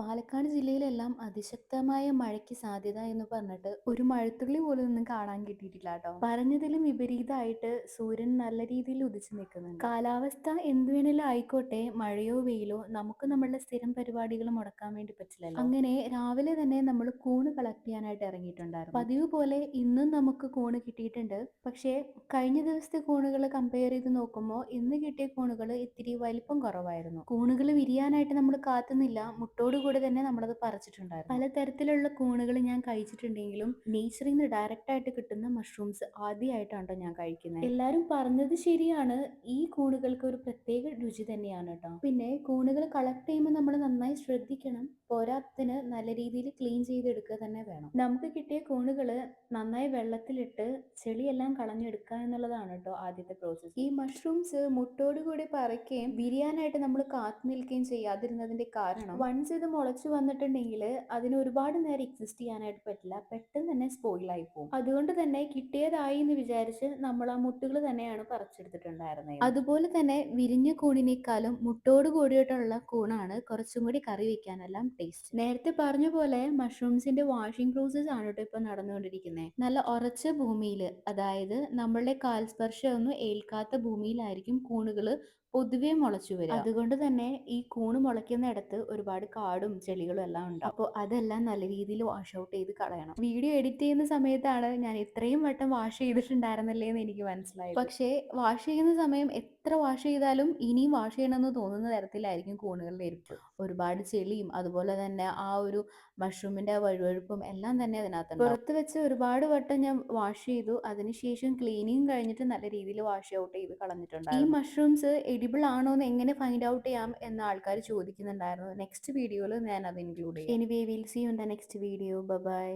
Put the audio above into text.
പാലക്കാട് ജില്ലയിലെല്ലാം അതിശക്തമായ മഴയ്ക്ക് സാധ്യത എന്ന് പറഞ്ഞിട്ട് ഒരു മഴത്തുള്ളി പോലും ഒന്നും കാണാൻ കിട്ടിയിട്ടില്ല കേട്ടോ. പറഞ്ഞതിലും വിപരീതമായിട്ട് സൂര്യൻ നല്ല രീതിയിൽ ഉദിച്ചു നിൽക്കുന്നുണ്ട്. കാലാവസ്ഥ എന്ത് വേണേലും ആയിക്കോട്ടെ, മഴയോ വെയിലോ നമുക്ക് നമ്മളുടെ സ്ഥിരം പരിപാടികൾ മുടക്കാൻ വേണ്ടി പറ്റില്ലല്ലോ. അങ്ങനെ രാവിലെ തന്നെ നമ്മൾ കൂണ് കളക്ട് ചെയ്യാനായിട്ട് ഇറങ്ങിയിട്ടുണ്ടായിരുന്നു. പതിവ് പോലെ ഇന്നും നമുക്ക് കൂണ് കിട്ടിയിട്ടുണ്ട്. പക്ഷേ കഴിഞ്ഞ ദിവസത്തെ കൂണുകൾ കമ്പയർ ചെയ്ത് നോക്കുമ്പോൾ ഇന്ന് കിട്ടിയ കൂണുകൾ ഇത്തിരി വലിപ്പം കുറവായിരുന്നു. കൂണുകൾ വിരിയാനായിട്ട് നമ്മൾ കാത്തുന്നില്ല, മുട്ടോടുകൂടി തന്നെ നമ്മളത് പറിച്ചിട്ടുണ്ടായിരുന്നു. പലതരത്തിലുള്ള കൂണുകൾ ഞാൻ കഴിച്ചിട്ടുണ്ടെങ്കിലും നേച്ചറിൽ നിന്ന് ഡയറക്റ്റ് ആയിട്ട് കിട്ടുന്ന മഷ്റൂംസ് ആദ്യമായിട്ടാണ് ഞാൻ കഴിക്കുന്നത്. എല്ലാരും പറഞ്ഞത് ശരിയാണ്, ഈ കൂണുകൾക്ക് ഒരു പ്രത്യേക രുചി തന്നെയാണ് കേട്ടോ. പിന്നെ കൂണുകൾ കളക്ട് ചെയ്യുമ്പോൾ നമ്മൾ നന്നായി ശ്രദ്ധിക്കണം. പോരാത്തിന് നല്ല രീതിയിൽ ക്ലീൻ ചെയ്തെടുക്കുക തന്നെ വേണം. നമുക്ക് കിട്ടിയ കൂണുകള് നന്നായി വെള്ളത്തിലിട്ട് ചെളിയെല്ലാം കളഞ്ഞെടുക്കുക എന്നുള്ളതാണ് കേട്ടോ ആദ്യത്തെ പ്രോസസ്സ്. ഈ മഷ്റൂംസ് മുട്ടോടുകൂടി പറിക്കുകയും ബിരിയാനായിട്ട് നമ്മൾ കാത്തു നിൽക്കുകയും ചെയ്യാതിരുന്നതിന്റെ കാരണം, വൺസ് ഇത് മുളച്ചു വന്നിട്ടുണ്ടെങ്കിൽ അതിന് ഒരുപാട് നേരം എക്സിസ്റ്റ് ചെയ്യാനായിട്ട് പറ്റില്ല, പെട്ടെന്ന് തന്നെ സ്പോയിലായി പോകും. അതുകൊണ്ട് തന്നെ കിട്ടിയതായി എന്ന് വിചാരിച്ച് നമ്മൾ ആ മുട്ടുകൾ തന്നെയാണ് പറിച്ചെടുത്തിട്ടുണ്ടായിരുന്നത്. അതുപോലെ തന്നെ വിരിഞ്ഞ കൂണിനേക്കാളും മുട്ടോട് കൂടിയിട്ടുള്ള കൂണാണ് കുറച്ചും കൂടി കറി വെക്കാനെല്ലാം ടേസ്റ്റ്. നേരത്തെ പറഞ്ഞ പോലെ മഷ്റൂംസിന്റെ വാഷിംഗ് പ്രോസസ് ആണ് കേട്ടോ ഇപ്പൊ നടന്നുകൊണ്ടിരിക്കുന്നത്. നല്ല ഉറച്ച ഭൂമിയിൽ, അതായത് നമ്മളുടെ കാൽസ്പർശം ഒന്നും ഏൽക്കാത്ത ഭൂമിയിലായിരിക്കും കൂണുകൾ പൊതുവെ മുളച്ചു വരിക. അതുകൊണ്ട് തന്നെ ഈ കൂണ് മുളയ്ക്കുന്ന ഇടത്ത് ഒരുപാട് കാടും ചെളികളും എല്ലാം ഉണ്ട്. അപ്പോൾ അതെല്ലാം നല്ല രീതിയിൽ വാഷ് ഔട്ട് ചെയ്ത് കളയണം. വീഡിയോ എഡിറ്റ് ചെയ്യുന്ന സമയത്താണ് ഞാൻ ഇത്രയും വട്ടം വാഷ് ചെയ്തിട്ടുണ്ടായിരുന്നില്ലേ എന്ന് എനിക്ക് മനസ്സിലായത്. പക്ഷേ വാഷ് ചെയ്യുന്ന സമയം എത്ര വാഷ് ചെയ്താലും ഇനിയും വാഷ് ചെയ്യണമെന്ന് തോന്നുന്ന തരത്തിലായിരിക്കും കൂണുകളുടെ ഇരിപ്പ്. ഒരുപാട് ചെളിയും അതുപോലെ തന്നെ ആ ഒരു മഷ്റൂമിന്റെ വഴുവഴുപ്പും എല്ലാം തന്നെ അതിനകത്തുണ്ട്. പുറത്ത് വെച്ച് ഒരുപാട് വട്ടം ഞാൻ വാഷ് ചെയ്തു. അതിനുശേഷം ക്ലീനിങ് കഴിഞ്ഞിട്ട് നല്ല രീതിയിൽ വാഷ് ഔട്ട് ചെയ്ത് കളഞ്ഞിട്ടുണ്ടായിരുന്നു. ഈ മഷ്റൂംസ് എഡിബിൾ ആണോ എന്ന് എങ്ങനെ ഫൈൻഡ് ഔട്ട് ചെയ്യാം എന്ന് ആൾക്കാർ ചോദിക്കുന്നുണ്ടായിരുന്നു. നെക്സ്റ്റ് വീഡിയോയിൽ ഞാൻ അത് ഇൻക്ലൂഡ് ചെയ്യാം. Anyway will see you in the next video. By.